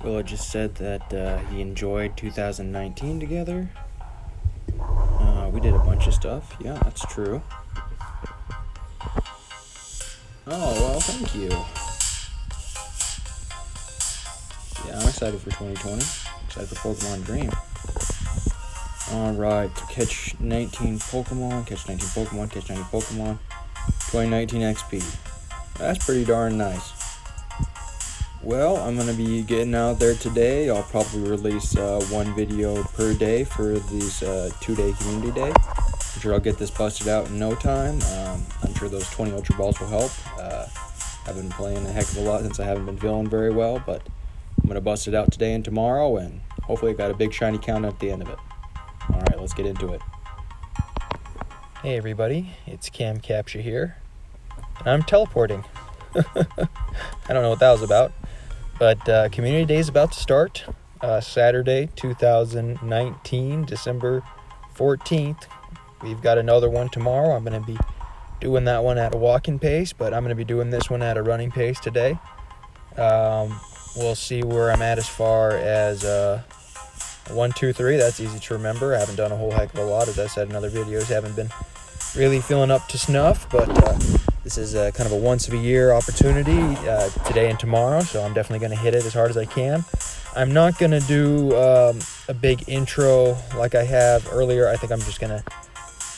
Willa just said that he enjoyed 2019 together. We did a bunch of stuff. Yeah, that's true. Oh, well, thank you. Yeah, I'm excited for 2020. Excited for Pokemon Dream. Alright, to catch 19 Pokemon, catch 19 Pokemon, catch 90 Pokemon, 2019 XP. That's pretty darn nice. Well, I'm going to be getting out there today. I'll probably release one video per day for these 2-day community day. I'm sure I'll get this busted out in no time. I'm sure those 20 Ultra Balls will help. I've been playing a heck of a lot since I haven't been feeling very well, but I'm going to bust it out today and tomorrow, and hopefully I got a big shiny count at the end of it. Alright, let's get into it. Hey everybody, it's Cam Capture here, and I'm teleporting. I don't know what that was about, but Community Day is about to start. Saturday, 2019, December 14th. We've got another one tomorrow. I'm going to be doing that one at a walking pace, but I'm going to be doing this one at a running pace today. We'll see where I'm at as far as 1, 2, 3. That's easy to remember. I haven't done a whole heck of a lot, as I said in other videos. Haven't been really feeling up to snuff, but this is kind of a once-a-year opportunity today and tomorrow, so I'm definitely going to hit it as hard as I can. I'm not going to do a big intro like I have earlier. I think I'm just going to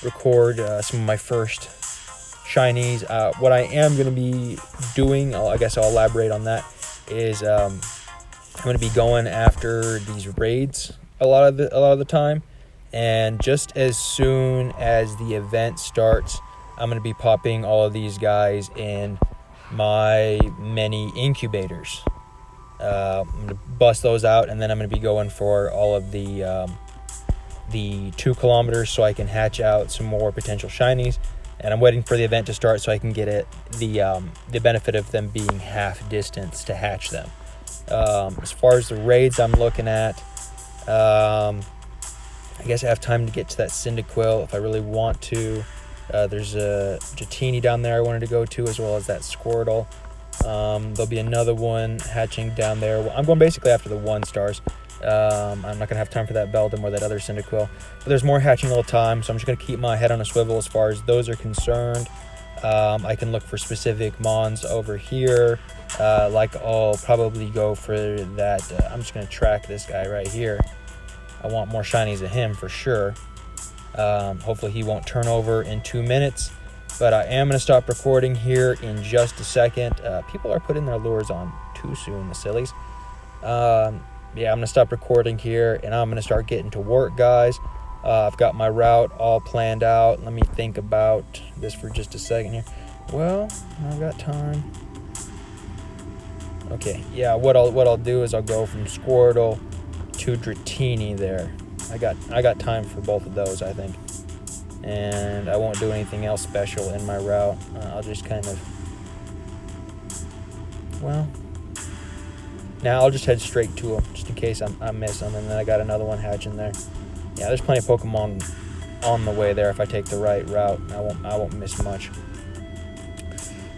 record some of my first shinies. What I am going to be doing, I guess I'll elaborate on that, is I'm going to be going after these raids a lot of the time, and just as soon as the event starts, I'm going to be popping all of these guys in my mini incubators. I'm going to bust those out, and then I'm going to be going for all of the 2 kilometers so I can hatch out some more potential shinies. And I'm waiting for the event to start so I can get the benefit of them being half distance to hatch them. As far as the raids I'm looking at, I guess I have time to get to that Cyndaquil if I really want to. There's a Dratini down there I wanted to go to, as well as that Squirtle. There'll be another one hatching down there. Well, I'm going basically after the 1-stars. I'm not going to have time for that Beldum or that other Cyndaquil. But there's more hatching all the time, so I'm just going to keep my head on a swivel as far as those are concerned. I can look for specific Mons over here. Like I'll probably go for that. I'm just going to track this guy right here. I want more shinies of him for sure. Hopefully he won't turn over in 2 minutes. But I am going to stop recording here in just a second. People are putting their lures on too soon, the sillies. Yeah, I'm going to stop recording here, and I'm going to start getting to work, guys. I've got my route all planned out. Let me think about this for just a second here. Well, I've got time. Okay, yeah, what I'll do is I'll go from Squirtle to Dratini there. I got time for both of those, I think. And I won't do anything else special in my route. I'll just kind of, well, now I'll just head straight to them, just in case I miss them, and then I got another one hatching there. Yeah, there's plenty of Pokemon on the way there if I take the right route. I won't miss much.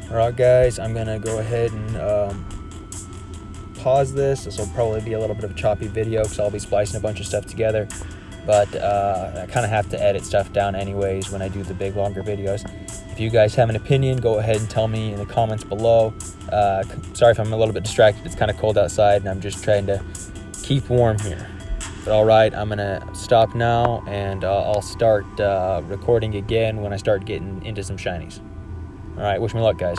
Alright guys, I'm gonna go ahead and pause this. This will probably be a little bit of a choppy video because I'll be splicing a bunch of stuff together, but I kind of have to edit stuff down anyways when I do the big longer videos. If you guys have an opinion, go ahead and tell me in the comments below. Sorry if I'm a little bit distracted. It's kind of cold outside and I'm just trying to keep warm here. But alright, I'm gonna stop now, and I'll start recording again when I start getting into some shinies. Alright, wish me luck, guys.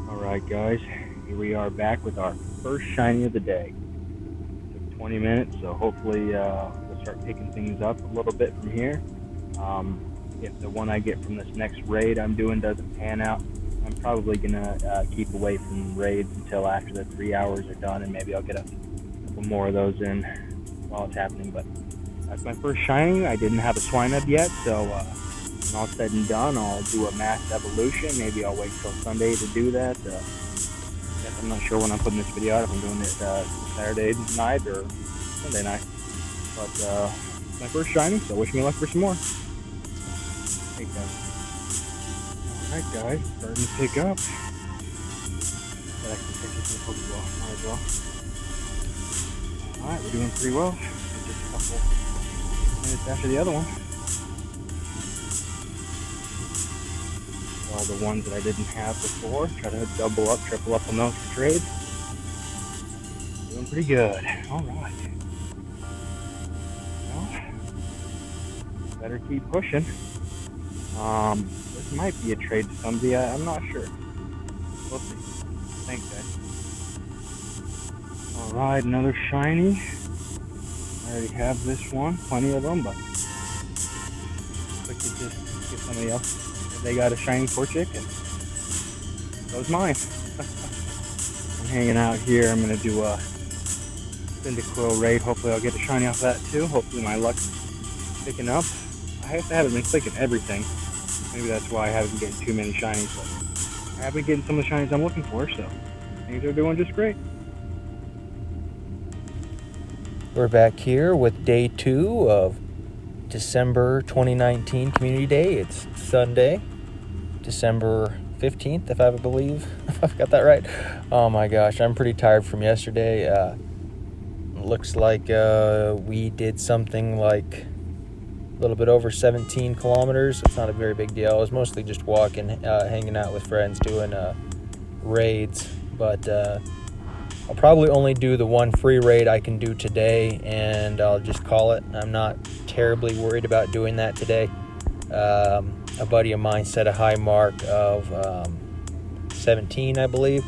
Alright guys, here we are back with our first shiny of the day. Took 20 minutes, so hopefully we'll start picking things up a little bit from here. If the one I get from this next raid I'm doing doesn't pan out, I'm probably gonna keep away from raids until after the 3 hours are done, and maybe I'll get a couple more of those in while it's happening. But that's my first shiny. I didn't have a Swinub yet, so when all said and done, I'll do a mass evolution. Maybe I'll wait till Sunday to do that. Guess I'm not sure when I'm putting this video out, if I'm doing it Saturday night or Sunday night. But it's my first shiny, so wish me luck for some more. Hey guys. Alright guys, starting to pick up. that I can catch it in the Pokeball. Might as well. Alright, we're doing pretty well. Just a couple minutes after the other one. All the ones that I didn't have before. Try to double up, triple up on those for trade. Doing pretty good. Alright. Well, better keep pushing. This might be a trade to somebody. I'm not sure. We'll see. Thanks, guys. Alright, another shiny. I already have this one. Plenty of them, but quick to just get somebody else. If they got a shiny Torchic, and so's mine. I'm hanging out here. I'm gonna do a Cyndaquil raid. Hopefully I'll get a shiny off that too. Hopefully my luck's picking up. I haven't been clicking everything. Maybe that's why I haven't been getting too many shinies, but I have been getting some of the shinies I'm looking for, so things are doing just great. We're back here with day 2 of December 2019 Community Day. It's Sunday, December 15th, if I believe. If I've got that right. Oh my gosh, I'm pretty tired from yesterday. Looks like we did something like a little bit over 17 kilometers. It's not a very big deal. It was mostly just walking, hanging out with friends, doing raids. But I'll probably only do the one free raid I can do today, and I'll just call it. I'm not terribly worried about doing that today. A buddy of mine set a high mark of 17, I believe.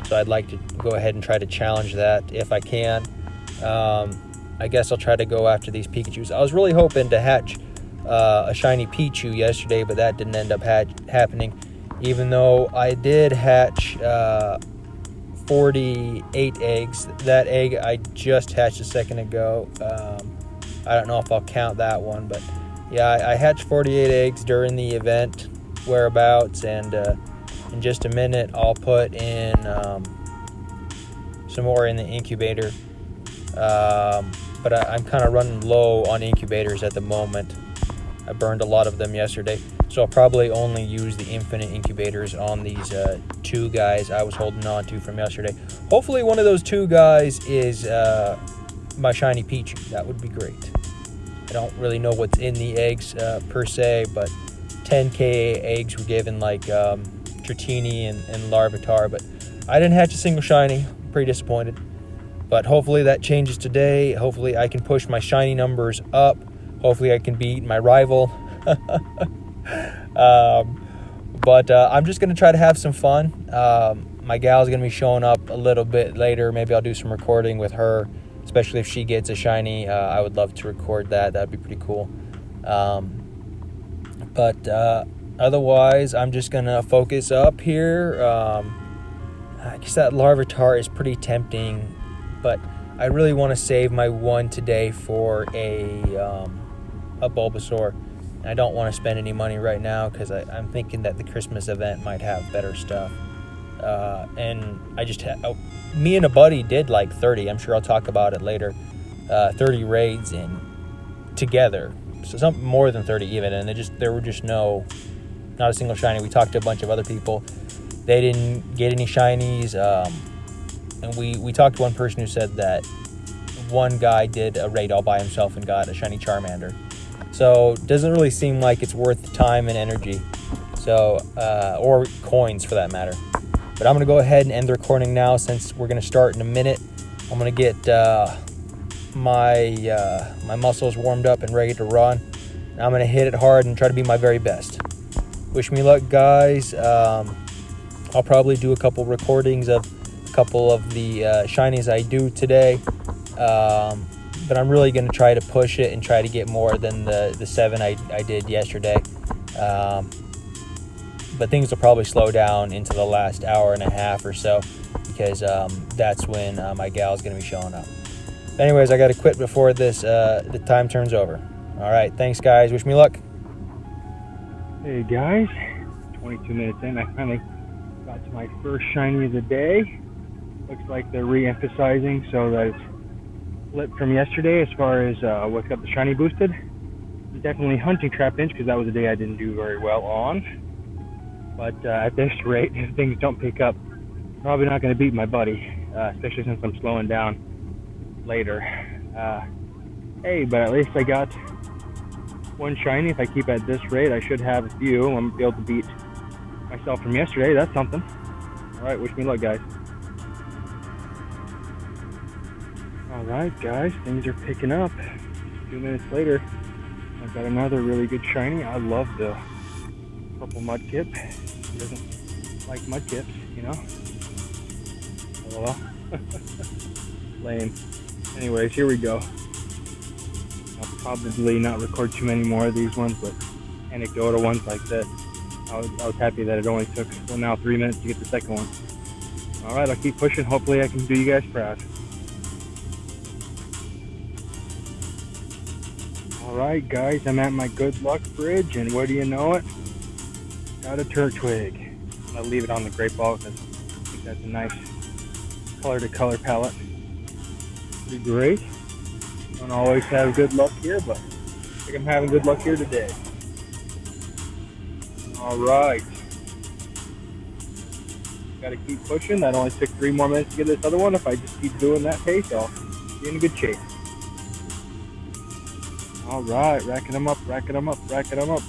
So I'd like to go ahead and try to challenge that if I can. I guess I'll try to go after these Pikachus. I was really hoping to hatch a shiny Pichu yesterday, but that didn't end up happening. Even though I did hatch 48 eggs. That egg I just hatched a second ago. I don't know if I'll count that one, but yeah, I hatched 48 eggs during the event whereabouts, and in just a minute I'll put in some more in the incubator. But I'm kind of running low on incubators at the moment. I burned a lot of them yesterday, so I'll probably only use the infinite incubators on these 2 guys I was holding on to from yesterday. Hopefully one of those 2 guys is my shiny Pichu. That would be great. I don't really know what's in the eggs per se, but 10k eggs were given, like Dratini and Larvitar, but I didn't hatch a single shiny. Pretty disappointed. But hopefully that changes today. Hopefully I can push my shiny numbers up. Hopefully I can beat my rival. But I'm just going to try to have some fun. My gal's going to be showing up a little bit later. Maybe I'll do some recording with her, especially if she gets a shiny. I would love to record that. That would be pretty cool. But otherwise, I'm just going to focus up here. I guess that Larvitar is pretty tempting, but I really want to save my one today for a Bulbasaur. I don't want to spend any money right now because I'm thinking that the Christmas event might have better stuff. And I just me and a buddy did like 30. I'm sure I'll talk about it later. 30 raids in together, so something more than 30 even. And there were just not a single shiny. We talked to a bunch of other people. They didn't get any shinies. And we talked to one person who said that one guy did a raid all by himself and got a shiny Charmander. So it doesn't really seem like it's worth the time and energy. So or coins for that matter. But I'm going to go ahead and end the recording now since we're going to start in a minute. I'm going to get my muscles warmed up and ready to run. And I'm going to hit it hard and try to be my very best. Wish me luck, guys. I'll probably do a couple recordings of a couple of the shinies I do today. But I'm really going to try to push it and try to get more than the 7 I did yesterday. But things will probably slow down into the last hour and a half or so because that's when my gal's going to be showing up. But anyways, I got to quit before the time turns over. All right, thanks, guys. Wish me luck. Hey, guys. 22 minutes in, I finally got to my first shiny of the day. Looks like they're re-emphasizing so that it's flipped from yesterday as far as what's got the shiny boosted. Definitely hunting trap inch because that was a day I didn't do very well on. But at this rate, if things don't pick up Probably not going to beat my buddy, especially since I'm slowing down later. Hey, but at least I got one shiny. If I keep at this rate, I should have a few. I'm going to be able to beat myself from yesterday. That's something. All right, wish me luck, guys. All right, guys, things are picking up. A few minutes later, I've got another really good shiny. I love the purple mudkip. Who doesn't like mudkips, you know? LOL. Lame. Anyways, here we go. I'll probably not record too many more of these ones, but anecdotal ones like this. I was happy that it only took, well, now 3 minutes to get the second one. All right, I'll keep pushing. Hopefully I can do you guys proud. All right, guys, I'm at my good luck bridge, and what do you know it? Got a Turtwig. I'm going to leave it on the great ball because I think that's a nice color-to-color palette. Pretty great. Don't always have good luck here, but I think I'm having good luck here today. All right. Got to keep pushing. That only took 3 more minutes to get this other one. If I just keep doing that pace, I'll be in good shape. All right, racking them up, racking them up, racking them up.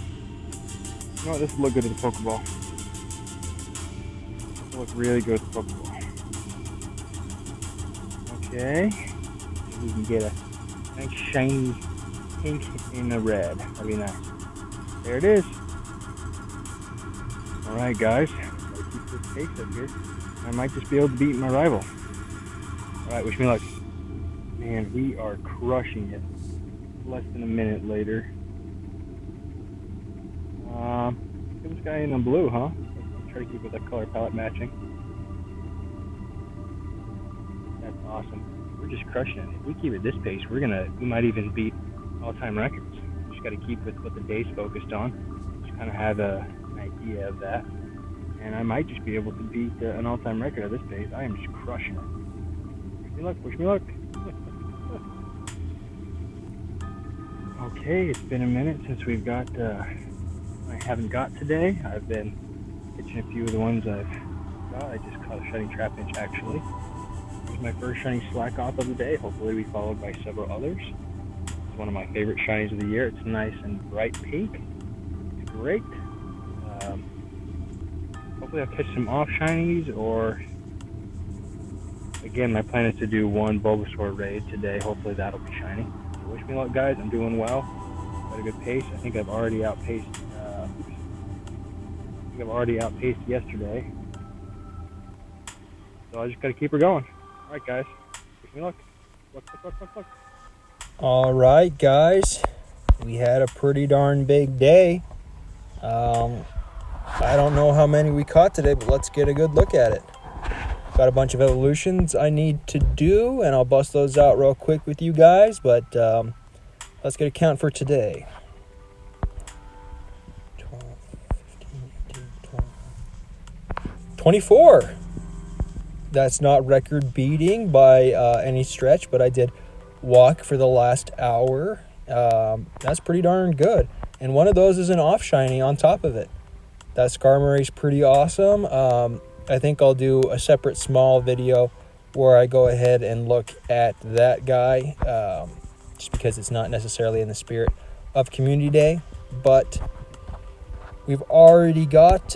You know what? This will look good with the Pokeball. This will look really good with the Pokeball. Okay. Maybe we can get a nice shiny pink and a red. That'd be nice. There it is. All right, guys. Gotta keep this pace up here. I might just be able to beat my rival. All right, wish me luck. Man, we are crushing it. Less than a minute later. This guy in the blue, huh? Let's try to keep with that color palette matching. That's awesome. We're just crushing it. If we keep it this pace, we might even beat all-time records. Just got to keep with what the day's focused on. Just kind of have an idea of that. And I might just be able to beat an all-time record at this pace. I am just crushing it. Wish me luck. Wish me luck. Okay, it's been a minute since we've got, I haven't got today. I've been catching a few of the ones I've got. I just caught a shiny Trapinch, actually. This is my first shiny Slack Off of the day. Hopefully we followed by several others. It's one of my favorite shinies of the year. It's nice and bright pink. It's great. Hopefully I'll catch some off shinies, or again, my plan is to do one Bulbasaur raid today. Hopefully that'll be shiny. Wish me luck, guys. I'm doing well. Got a good pace. I think I've already outpaced. Yesterday. So I just gotta keep her going. All right, guys. Wish me luck. Luck. All right, guys. We had a pretty darn big day. I don't know how many we caught today, but let's get a good look at it. Got a bunch of evolutions I need to do, and I'll bust those out real quick with you guys, but let's get a count for today. 12, 15, 18, 20. 24. That's not record beating by any stretch, but I did walk for the last hour. That's pretty darn good. And one of those is an off shiny on top of it. That Skarmory's pretty awesome. I think I'll do a separate small video where I go ahead and look at that guy, just because it's not necessarily in the spirit of Community Day, but we've already got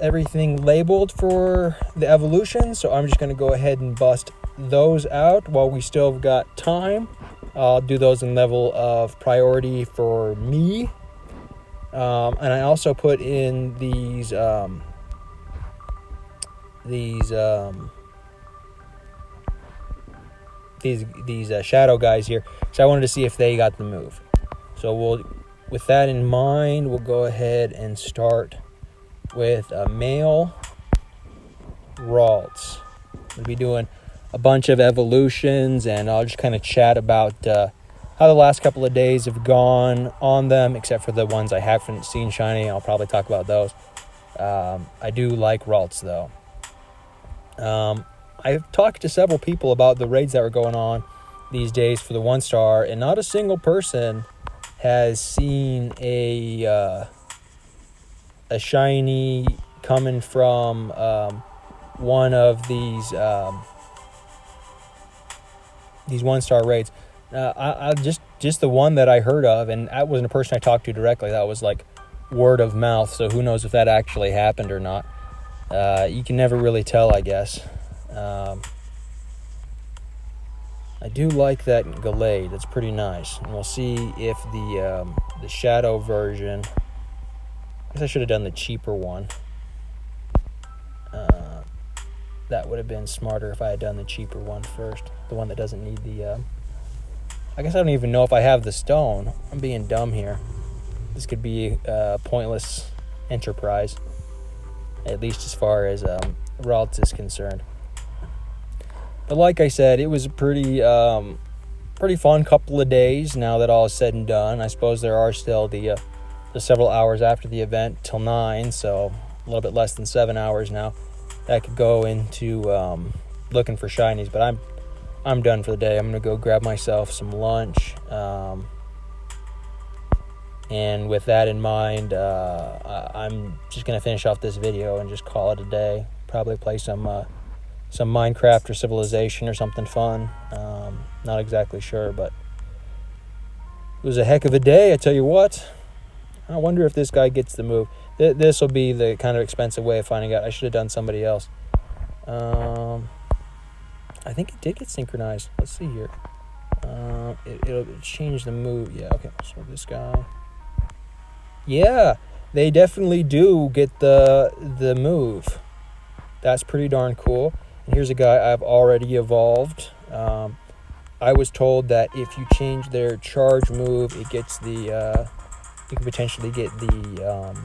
everything labeled for the evolution, so I'm just going to go ahead and bust those out while we still have got time. I'll do those in level of priority for me, and I also put in these shadow guys here, so I wanted to see if they got the move. So with that in mind, we'll go ahead and start with a male Ralts. We'll be doing a bunch of evolutions, and I'll just kind of chat about how the last couple of days have gone on them, except for the ones I haven't seen shiny. I'll probably talk about those. I do like Ralts, though. I've talked to several people about the raids that were going on these days for the 1-star, and not a single person has seen a shiny coming from one of these 1-star raids. I just the one that I heard of, and that wasn't a person I talked to directly. That was like word of mouth. So who knows if that actually happened or not. You can never really tell, I guess. I do like that Gallade. It's pretty nice. And we'll see if the shadow version. I guess I should have done the cheaper one. That would have been smarter if I had done the cheaper one first. The one that doesn't need the... I guess I don't even know if I have the stone. I'm being dumb here. This could be a pointless enterprise. At least as far as Ralts is concerned. But like I said, it was a pretty fun couple of days now that all is said and done. I suppose there are still the several hours after the event till 9, so a little bit less than 7 hours now. That could go into looking for shinies, but I'm done for the day. I'm gonna go grab myself some lunch, and with that in mind, I'm just gonna finish off this video and just call it a day. Probably play some Minecraft or Civilization or something fun. Not exactly sure, but it was a heck of a day, I tell you what. I wonder if this guy gets the move. This will be the kind of expensive way of finding out. I should have done somebody else. I think it did get synchronized. Let's see here. It'll change the move. Yeah, okay. So this guy. Yeah, they definitely do get the move. That's pretty darn cool. And here's a guy I've already evolved. I was told that if you change their charge move, it gets the... you can potentially get the...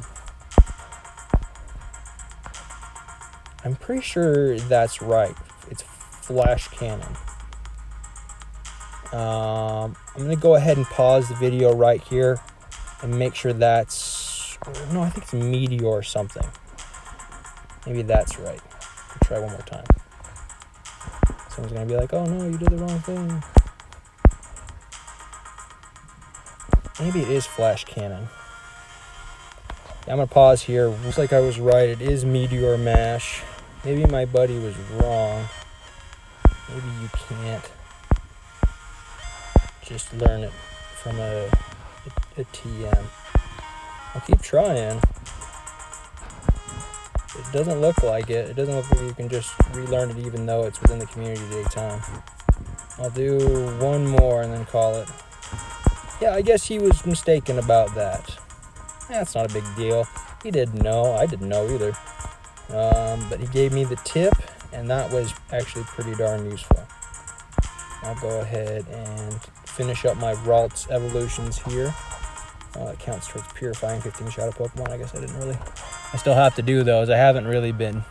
I'm pretty sure that's right. It's Flash Cannon. I'm going to go ahead and pause the video right here and make sure that's... No, I think it's Meteor or something. Maybe that's right. I'll try one more time. Someone's going to be like, oh no, you did the wrong thing. Maybe it is Flash Cannon. Yeah, I'm going to pause here. Looks like I was right. It is Meteor Mash. Maybe my buddy was wrong. Maybe you can't just learn it from a TM. I'll keep trying. It doesn't look like it. It doesn't look like you can just relearn it even though it's within the community day time. I'll do one more and then call it. Yeah, I guess he was mistaken about that. That's not a big deal. He didn't know. I didn't know either. But he gave me the tip, and that was actually pretty darn useful. I'll go ahead and finish up my Ralts evolutions here. It counts towards purifying 15 shadow Pokemon. I guess I still have to do those. I haven't really been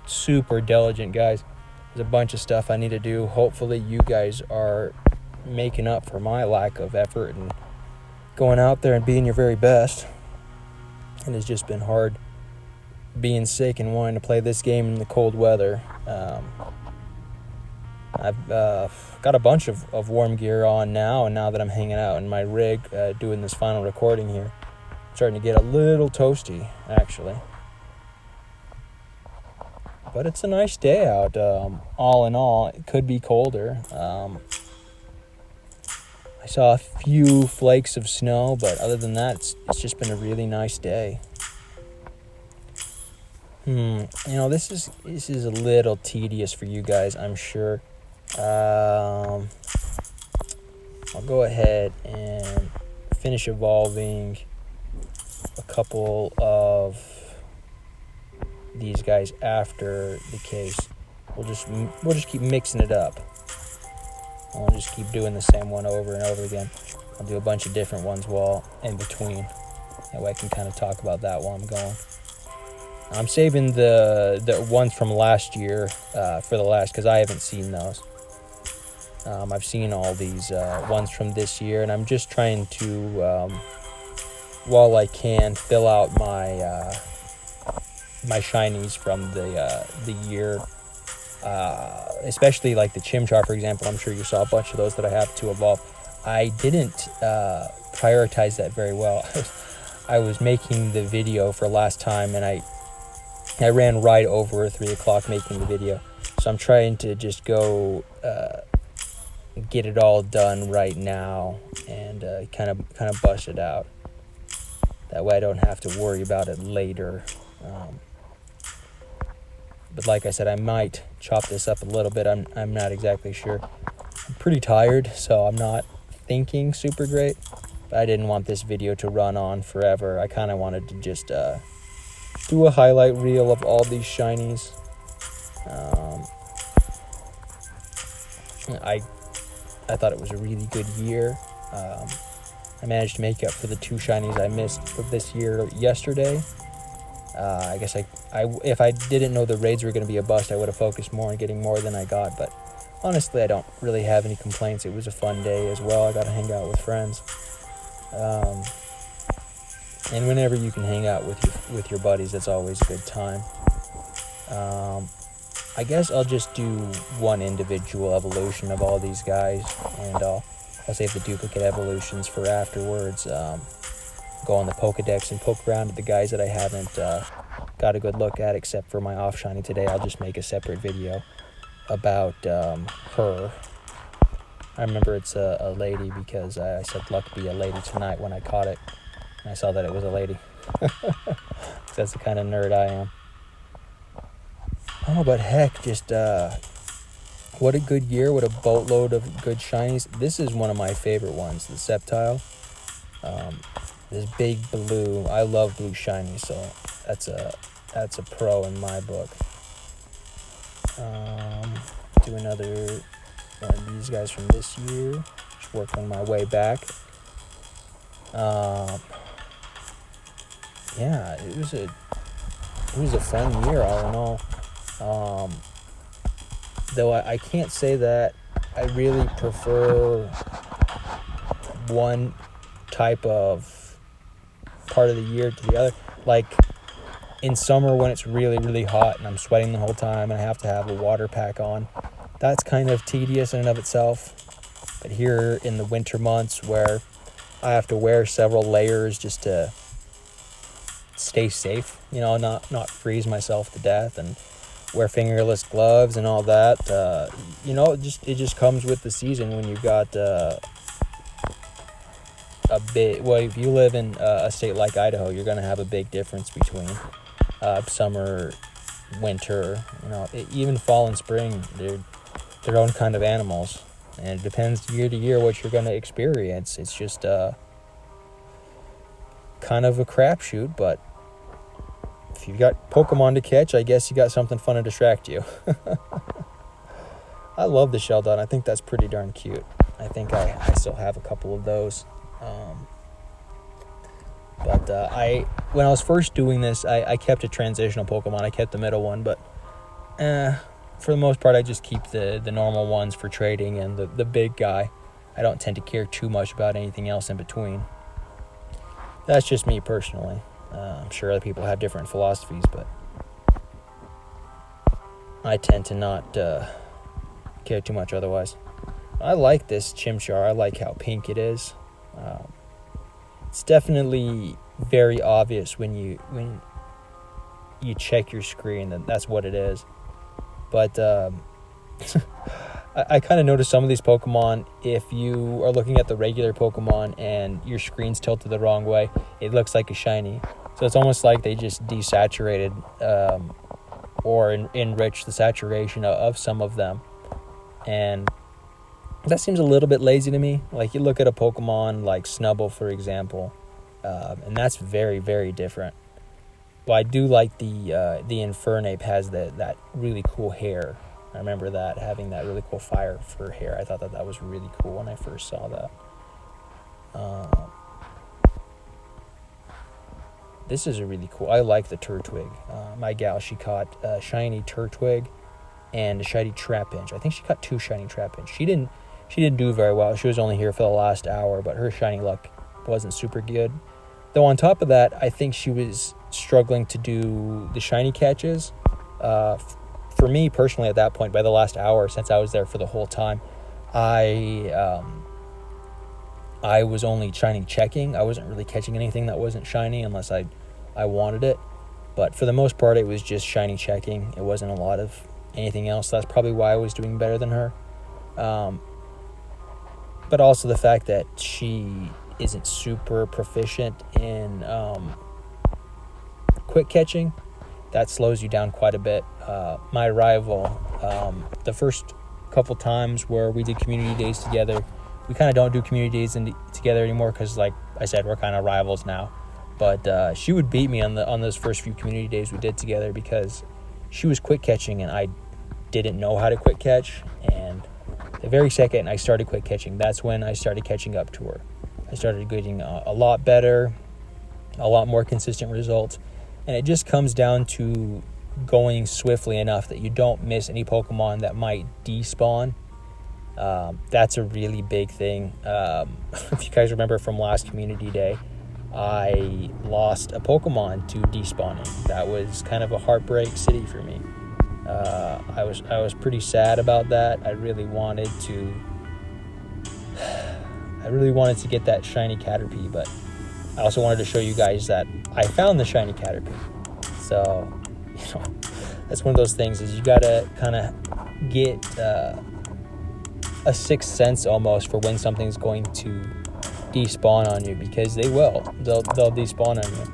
super diligent, guys. There's a bunch of stuff I need to do. Hopefully you guys are making up for my lack of effort and going out there and being your very best. It has just been hard being sick and wanting to play this game in the cold weather. I've got a bunch of warm gear on now, and now that I'm hanging out in my rig doing this final recording here, I'm starting to get a little toasty, actually. But it's a nice day out. All in all, it could be colder. I saw a few flakes of snow, but other than that, it's just been a really nice day. You know, this is a little tedious for you guys, I'm sure. I'll go ahead and finish evolving a couple of these guys after the case. We'll just keep mixing it up. I'll just keep doing the same one over and over again. I'll do a bunch of different ones while in between. That way I can kind of talk about that while I'm going. I'm saving the ones from last year for the last, because I haven't seen those. I've seen all these ones from this year, and I'm just trying to, while I can, fill out my my shinies from the year. Especially like the Chimchar, for example. I'm sure you saw a bunch of those that I have to evolve. I didn't prioritize that very well. I was making the video for last time, and I I ran right over 3 o'clock making the video. So I'm trying to just go get it all done right now and kind of bust it out. That way I don't have to worry about it later. But like I said, I might chop this up a little bit. I'm not exactly sure. I'm pretty tired, so I'm not thinking super great. But I didn't want this video to run on forever. I kind of wanted to just do a highlight reel of all these shinies. I thought it was a really good year. I managed to make up for the 2 shinies I missed for this year yesterday. I guess if I didn't know the raids were going to be a bust, I would have focused more on getting more than I got. But honestly, I don't really have any complaints. It was a fun day as well. I got to hang out with friends. And whenever you can hang out with your buddies, that's always a good time. I guess I'll just do one individual evolution of all these guys, and I'll save the duplicate evolutions for afterwards. Go on the Pokedex and poke around at the guys that I haven't got a good look at, except for my off shiny today. I'll just make a separate video about her. I remember it's a lady because I said luck be a lady tonight when I caught it, and I saw that it was a lady. That's the kind of nerd I am. Oh, but heck, just what a good year, what a boatload of good shinies. This is one of my favorite ones, the Sceptile. This big blue, I love blue shinies, so that's a pro in my book. Do another one of these guys from this year. Just working my way back. Yeah, it was a fun year all in all. Though I can't say that I really prefer one type of part of the year to the other. Like in summer when it's really, really hot and I'm sweating the whole time and I have to have a water pack on, that's kind of tedious in and of itself. But here in the winter months where I have to wear several layers just to stay safe, not freeze myself to death, and wear fingerless gloves and all that, it just comes with the season when you've got if you live in a state like Idaho, you're going to have a big difference between summer, winter, even fall and spring. They're their own kind of animals, and it depends year to year what you're going to experience. It's just kind of a crapshoot, but if you've got Pokemon to catch, I guess you got something fun to distract you. I love the Sheldon. I think that's pretty darn cute. I think I still have a couple of those. But when I was first doing this, I kept a transitional Pokemon. I kept the middle one, but for the most part, I just keep the normal ones for trading and the big guy. I don't tend to care too much about anything else in between. That's just me personally. I'm sure other people have different philosophies, but I tend to not care too much otherwise. I like this Chimchar. I like how pink it is. It's definitely very obvious when you check your screen that that's what it is. But I kind of noticed some of these Pokemon, if you are looking at the regular Pokemon and your screen's tilted the wrong way, it looks like a shiny. So it's almost like they just desaturated or enriched the saturation of some of them. And that seems a little bit lazy to me. Like you look at a Pokemon like Snubbull, for example, and that's very, very different. But I do like the Infernape has that really cool hair. I remember that, having that really cool fire fur hair. I thought that was really cool when I first saw that. This is a really cool. I like the Turtwig. My gal, she caught a shiny Turtwig and a shiny Trapinch. I think she caught 2 shiny Trapinch. She didn't do very well. She was only here for the last hour, but her shiny luck wasn't super good. Though on top of that, I think she was struggling to do the shiny catches. For me personally, at that point, by the last hour, since I was there for the whole time, I was only shiny checking. I wasn't really catching anything that wasn't shiny unless I wanted it. But for the most part, it was just shiny checking. It wasn't a lot of anything else. That's probably why I was doing better than her. But also the fact that she isn't super proficient in quick catching, that slows you down quite a bit. My rival, the first couple times where we did community days together, we kind of don't do community days together anymore because, like I said, we're kind of rivals now. But she would beat me on those first few community days we did together because she was quick catching and I didn't know how to quick catch. And the very second I started quick catching, that's when I started catching up to her. I started getting a lot better, a lot more consistent results. And it just comes down to going swiftly enough that you don't miss any Pokemon that might despawn. That's a really big thing. If you guys remember from last community day, I lost a Pokemon to despawning. That was kind of a heartbreak city for me. I was pretty sad about that. I really wanted to get that shiny Caterpie, but I also wanted to show you guys that I found the shiny Caterpie. So, that's one of those things is you gotta kind of get a sixth sense almost for when something's going to despawn on you, because they will. They'll despawn on you,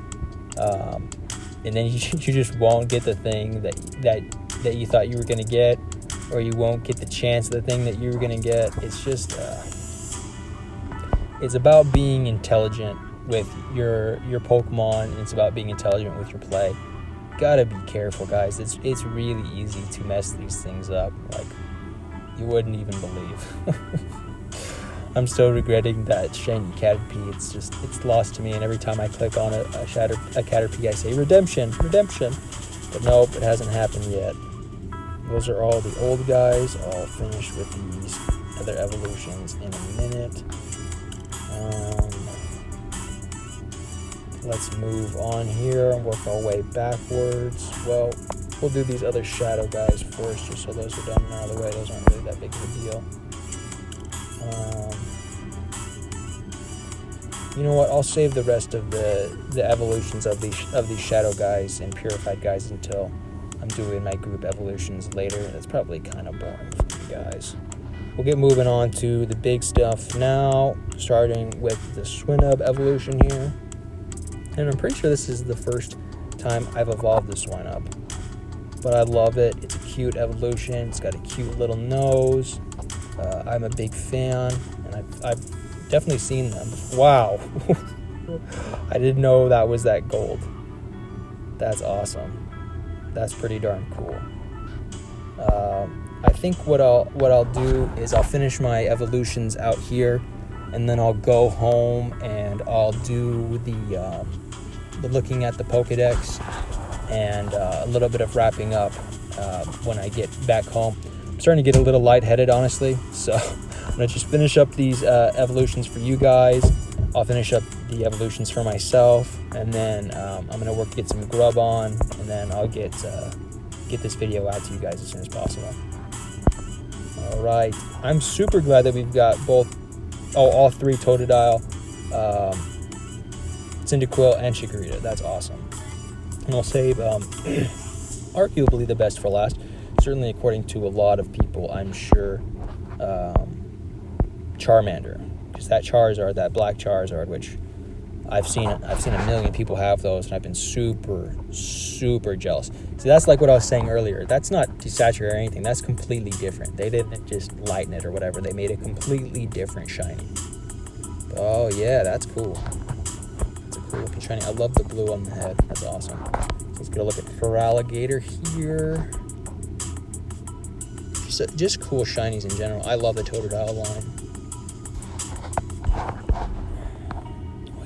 and then you just won't get the thing that you thought you were gonna get, or you won't get the chance of the thing that you were gonna get. It's just it's about being intelligent with your Pokemon, and it's about being intelligent with your play. Gotta be careful, guys. It's really easy to mess these things up like you wouldn't even believe. I'm still regretting that shiny Caterpie. It's lost to me, and every time I click on a Caterpie, I say redemption. But nope, it hasn't happened yet. Those are all the old guys. I'll finish with these other evolutions in a minute. Let's move on here and work our way backwards. Well, we'll do these other shadow guys first, just so those are done and out of the way. Those aren't really that big of a deal. You know what? I'll save the rest of the evolutions of these shadow guys and purified guys until I'm doing my group evolutions later. That's probably kind of boring for you guys. We'll get moving on to the big stuff now, starting with the Swinub evolution here. And I'm pretty sure this is the first time I've evolved the Swinub. But I love it. It's a cute evolution. It's got a cute little nose. I'm a big fan, and I've definitely seen them. Wow. I didn't know that was that gold. That's awesome. That's pretty darn cool. I think what I'll do is I'll finish my evolutions out here, and then I'll go home and I'll do the looking at the Pokedex and a little bit of wrapping up when I get back home. I'm starting to get a little lightheaded, honestly, so I'm going to just finish up these evolutions for you guys. I'll finish up the evolutions for myself, and then I'm going to get some grub on, and then I'll get this video out to you guys as soon as possible. All right, I'm super glad that we've got all three Totodile, Cyndaquil, and Chikorita. That's awesome. And I'll save arguably the best for last, certainly according to a lot of people, I'm sure, Charmander, because that Charizard, that black Charizard, which I've seen a million people have those, and I've been super jealous. See, that's like what I was saying earlier. That's not desaturated or anything. That's completely different. They didn't just lighten it or whatever. They made a completely different shiny. Oh yeah, that's cool. It's a cool looking shiny. I love the blue on the head. That's awesome. So let's get a look at Feraligatr here. Just cool shinies in general. I love the Totodile line.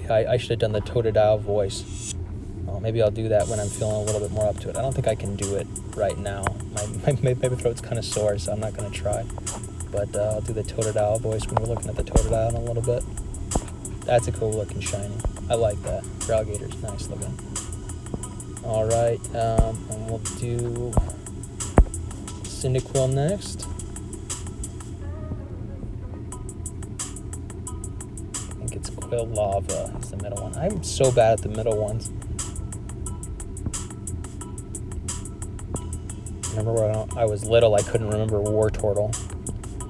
I should have done the Totodile voice. Maybe I'll do that when I'm feeling a little bit more up to it. I don't think I can do it right now. My throat's kind of sore, so I'm not going to try. But I'll do the Totodile voice when we're looking at the Totodile in a little bit. That's a cool looking shiny. I like that. Feraligatr's nice looking. Alright, and we'll do Cyndaquil next. Lava is the middle one. I'm so bad at the middle ones. Remember when I was little, I couldn't remember War Turtle.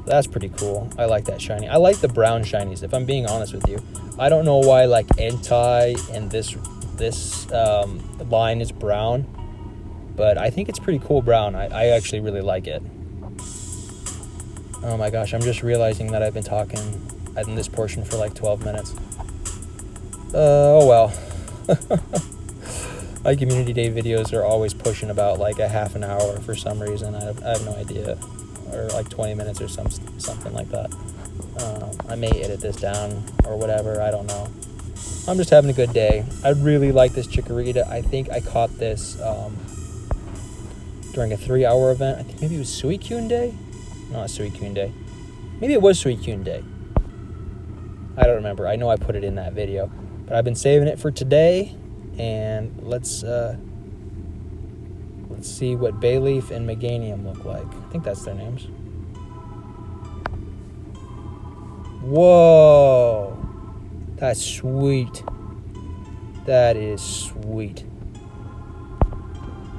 That's pretty cool. I like that shiny. I like the brown shinies, if I'm being honest with you. I don't know why like Entei and this line is brown, but I think it's pretty cool brown. I actually really like it. Oh my gosh, I'm just realizing that I've been talking in this portion for like 12 minutes. Oh well. My community day videos are always pushing about like a half an hour for some reason. I have no idea. Or like 20 minutes or something like that. I may edit this down or whatever. I don't know. I'm just having a good day. I really like this Chikorita. I think I caught this during a 3-hour event. I think maybe it was Suicune Day? Not Suicune Day. Maybe it was Suicune Day. I don't remember. I know I put it in that video. But I've been saving it for today. And let's see what Bayleaf and Meganium look like. I think that's their names. Whoa! That's sweet. That is sweet.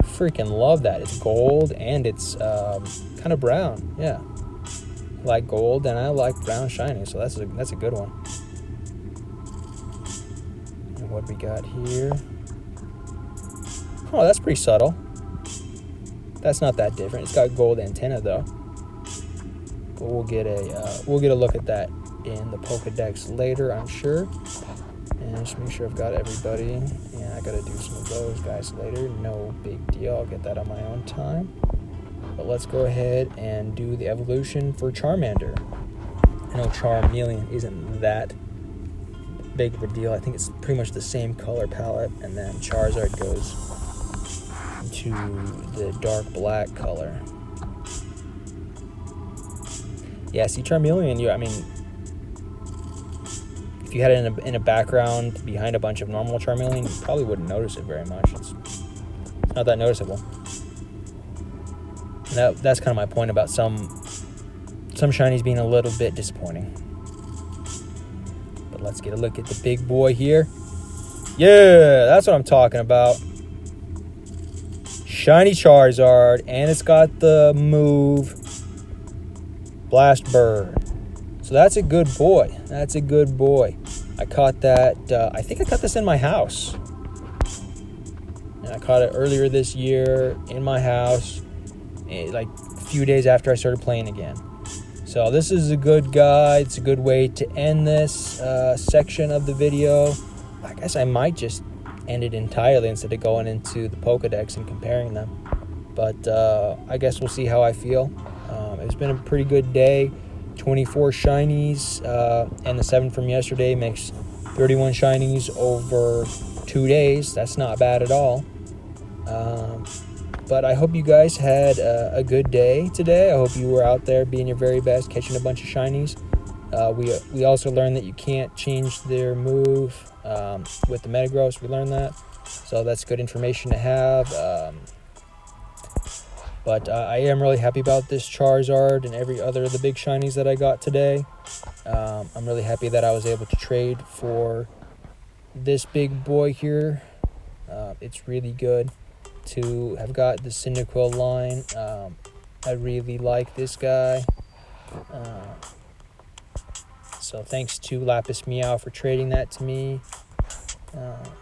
Freaking love that. It's gold and it's kind of brown. Yeah. I like gold and I like brown shiny, so that's a good one. And what we got here? Oh, that's pretty subtle. That's not that different. It's got gold antenna though. But we'll get a look at that in the Pokedex later, I'm sure. And just make sure I've got everybody. Yeah, I gotta do some of those guys later. No big deal. I'll get that on my own time. But let's go ahead and do the evolution for Charmander. I know Charmeleon isn't that big of a deal. I think it's pretty much the same color palette. And then Charizard goes to the dark black color. Yeah, see Charmeleon, I mean, if you had it in a background behind a bunch of normal Charmeleon, you probably wouldn't notice it very much. It's not that noticeable. And that's kind of my point about some shinies being a little bit disappointing. But let's get a look at the big boy here. Yeah, that's what I'm talking about. Shiny Charizard, and it's got the move Blast Bird. So that's a good boy. That's a good boy. I caught that, I think I caught this in my house. And I caught it earlier this year in my house, like a few days after I started playing again. So this is a good guide. It's a good way to end this section of the video. I guess I might just end it entirely instead of going into the Pokedex and comparing them. But I guess we'll see how I feel. It's been a pretty good day. 24 shinies, and the 7 from yesterday makes 31 shinies over 2 days. That's not bad at all. But I hope you guys had a good day today. I hope you were out there being your very best, catching a bunch of shinies. We also learned that you can't change their move with the Metagross. We learned that, so that's good information to have. But I am really happy about this Charizard and every other of the big shinies that I got today. I'm really happy that I was able to trade for this big boy here. It's really good to have got the Cyndaquil line. I really like this guy. So thanks to Lapis Meow for trading that to me.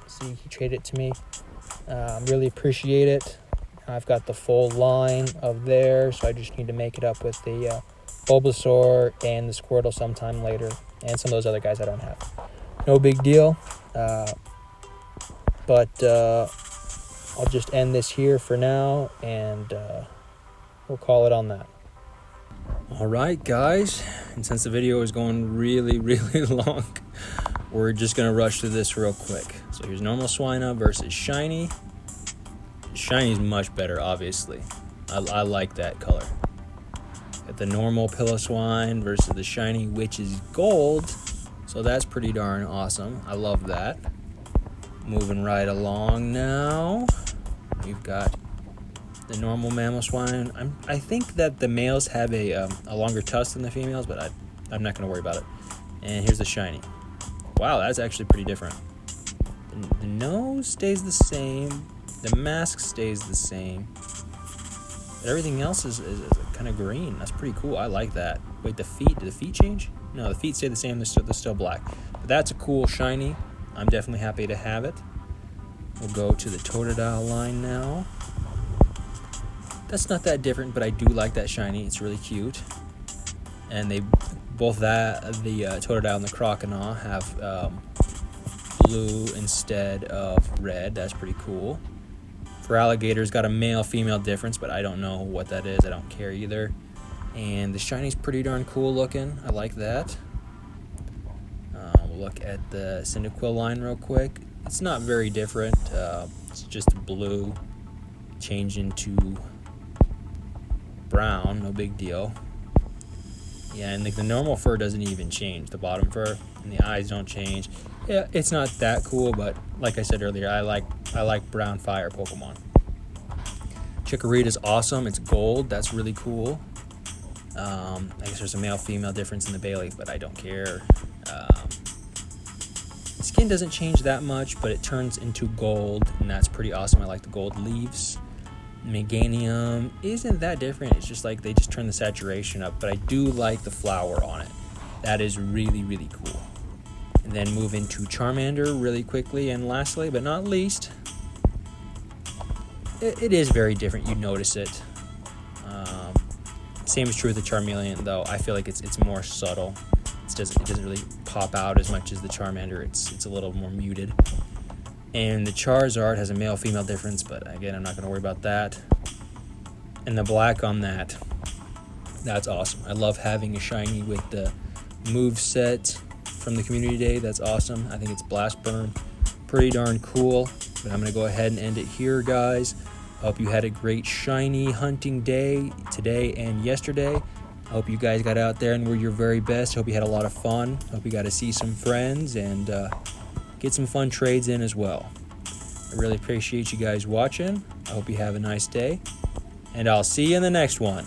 See, he traded it to me. Really appreciate it. I've got the full line of there, so I just need to make it up with the Bulbasaur and the Squirtle sometime later, and some of those other guys I don't have. No big deal, but I'll just end this here for now, and we'll call it on that. Alright guys, and since the video is going really long, we're just going to rush through this real quick. So here's normal Swinub versus Shiny. Shiny is much better, obviously. I like that color. Got the normal Piloswine versus the Shiny, which is gold. So that's pretty darn awesome. I love that. Moving right along now. We've got the normal Mamoswine. I think that the males have a longer tusk than the females, but I'm not going to worry about it. And here's the Shiny. Wow, that's actually pretty different. The nose stays the same. The mask stays the same. Everything else is kind of green. That's pretty cool. I like that. Wait, the feet, did the feet change? No, the feet stay the same. They're still black. But that's a cool shiny. I'm definitely happy to have it. We'll go to the Totodile line now. That's not that different, but I do like that shiny. It's really cute. And they both the Totodile and the Croconaw have blue instead of red. That's pretty cool. For Alligator's got a male-female difference, but I don't know what that is. I don't care either. And the shiny's pretty darn cool looking. I like that. We'll look at the Cyndaquil line real quick. It's not very different. It's just blue changing to brown. No big deal. Yeah, and the normal fur doesn't even change. The bottom fur and the eyes don't change. Yeah, it's not that cool, but like I said earlier, I like brown fire Pokemon. Chikorita's awesome. It's gold. That's really cool. I guess there's a male-female difference in the Bayleaf, but I don't care. Skin doesn't change that much, but it turns into gold, and that's pretty awesome. I like the gold leaves. Meganium isn't that different. It's just like they just turn the saturation up, but I do like the flower on it. That is really, really cool. And then move into Charmander really quickly, and lastly but not least, it is very different. You notice it. Same is true with the Charmeleon, though. I feel like it's more subtle. It doesn't really pop out as much as the Charmander. It's a little more muted. And the Charizard has a male-female difference, but again, I'm not going to worry about that. And the black on that's awesome. I love having a shiny with the move set from the community day. That's awesome. I think it's Blast Burn. Pretty darn cool. But I'm going to go ahead and end it here, guys. I hope you had a great shiny hunting day today and yesterday. I hope you guys got out there and were your very best. Hope you had a lot of fun. Hope you got to see some friends and get some fun trades in as well. I really appreciate you guys watching. I hope you have a nice day. And I'll see you in the next one.